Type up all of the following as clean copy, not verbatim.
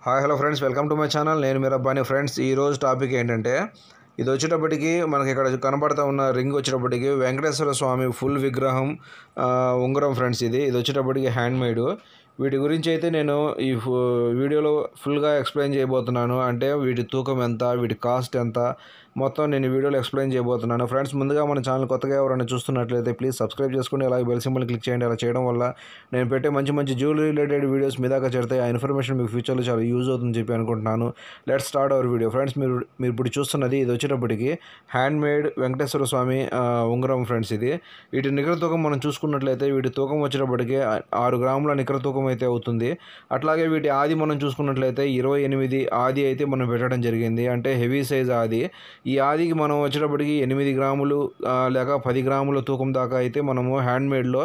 Hi hello friends, welcome to my channel. నేను మీరు అబ్బాని. Friends, ఈరోజు టాపిక్ ఏంటంటే, ఇది వచ్చేటప్పటికి మనకి ఇక్కడ కనబడుతూ ఉన్న రింగ్ వచ్చేటప్పటికి వెంకటేశ్వర స్వామి ఫుల్ విగ్రహం ఉంగరం ఫ్రెండ్స్. ఇది వచ్చేటప్పటికి హ్యాండ్ మేడ్. వీటి గురించి అయితే నేను ఈ వీడియోలో ఫుల్గా ఎక్స్ప్లెయిన్ చేయబోతున్నాను. అంటే వీటి తూకం ఎంత, వీటి కాస్ట్ ఎంత, మొత్తం నేను ఈ వీడియోలో ఎక్స్ప్లెయిన్ చేయబోతున్నాను. ఫ్రెండ్స్, ముందుగా మన ఛానల్ కొత్తగా ఎవరైనా చూస్తున్నట్లయితే ప్లీజ్ సబ్స్క్రైబ్ చేసుకుని అలాగే బెల్ సింబల్ క్లిక్ చేయండి. అలా చేయడం వల్ల నేను పెట్టే మంచి మంచి జ్యువెలరీ రిలేటెడ్ వీడియోస్ మీ దాకా చేరుతాయి. ఆ ఇన్ఫర్మేషన్ మీకు ఫ్యూచర్లో చాలా యూజ్ అవుతుందని చెప్పి అనుకుంటున్నాను. Let's start our video. Friends, మీరు ఇప్పుడు చూస్తున్నది ఇది వచ్చేటప్పటికి హ్యాండ్ మేడ్ వెంకటేశ్వర స్వామి ఉంగరం ఫ్రెండ్స్. ఇది వీటి నికర తూకం మనం చూసుకున్నట్లయితే వీటి తూకం వచ్చేటప్పటికి 6 గ్రాముల నికర తూకం అయితే అవుతుంది. అట్లాగే వీటి ఆది మనం చూసుకున్నట్లయితే 28 ఆది అయితే మనం పెట్టడం జరిగింది. అంటే హెవీ సైజ్ ఆది. ఈ ఆదికి మనం వచ్చేటప్పటికి 8 గ్రాములు లేక 10 గ్రాముల తూకం దాకా అయితే మనము హ్యాండ్మేడ్లో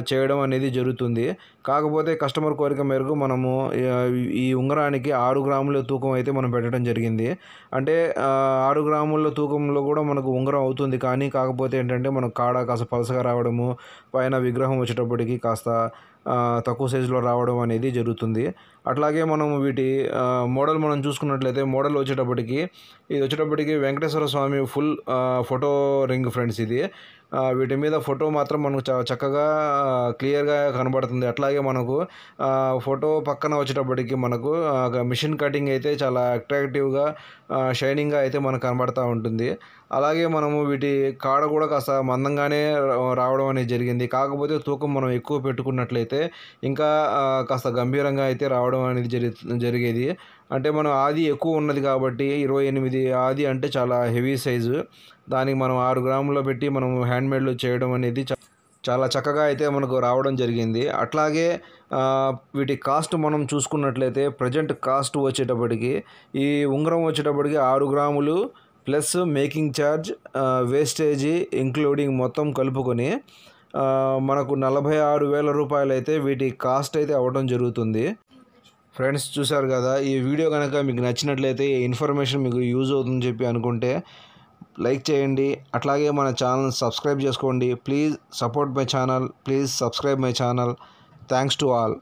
చేయడం అనేది జరుగుతుంది. కాకపోతే కస్టమర్ కోరిక మేరకు మనము ఈ ఉంగరానికి 6 గ్రాముల తూకం అయితే మనం పెట్టడం జరిగింది. అంటే 6 గ్రాముల తూకంలో కూడా మనకు ఉంగరం అవుతుంది. కానీ కాకపోతే ఏంటంటే మనకు కాడ కాస్త పలసగా రావడము, పైన విగ్రహం వచ్చేటప్పటికి కాస్త తక్కువ సైజులో రావడం అనేది జరుగుతుంది. అట్లాగే మనం వీటి మోడల్ మనం చూసుకున్నట్లయితే మోడల్ వచ్చేటప్పటికి ఇది వచ్చేటప్పటికి వెంకటేశ్వర స్వామి ఫుల్ ఫోటో రింగ్ ఫ్రెండ్స్. ఇది వీటి మీద ఫోటో మాత్రం మనకు చక్కగా క్లియర్గా కనబడుతుంది. అట్లాగే మనకు ఫోటో పక్కన వచ్చేటప్పటికి మనకు మిషన్ కటింగ్ అయితే చాలా అట్రాక్టివ్గా షైనింగ్గా అయితే మనకు కనబడుతూ ఉంటుంది. అలాగే మనము వీటి కాడ కూడా కాస్త మందంగానే రావడం అనేది జరిగింది. కాకపోతే తూకం మనం ఎక్కువ పెట్టుకున్నట్లయితే ఇంకా కాస్త గంభీరంగా అయితే రావడం అనేది జరిగేది. అంటే మనం ఆది ఎక్కువ ఉన్నది కాబట్టి 28 ఆది అంటే చాలా హెవీ సైజు. దానికి మనం 6 గ్రాముల్లో పెట్టి మనం హ్యాండ్మేడ్లో చేయడం అనేది చాలా చక్కగా అయితే మనకు రావడం జరిగింది. అట్లాగే వీటి కాస్ట్ మనం చూసుకున్నట్లయితే ప్రజెంట్ కాస్ట్ వచ్చేటప్పటికి ఈ ఉంగరం వచ్చేటప్పటికి 6 గ్రాములు ప్లస్ మేకింగ్ ఛార్జ్, వేస్టేజీ ఇంక్లూడింగ్ మొత్తం కలుపుకొని మనకు 46,000 రూపాయలు అయితే వీటి కాస్ట్ అయితే అవ్వడం జరుగుతుంది. ఫ్రెండ్స్, చూశారు కదా. ఈ వీడియో కనుక మీకు నచ్చినట్లయితే ఈ ఇన్ఫర్మేషన్ మీకు యూజ్ అవుతుందని చెప్పి అనుకుంటే లైక్ చేయండి. అట్లాగే మన ఛానల్ సబ్స్క్రైబ్ చేసుకోండి. Please support my channel. Please subscribe my channel. Thanks to all.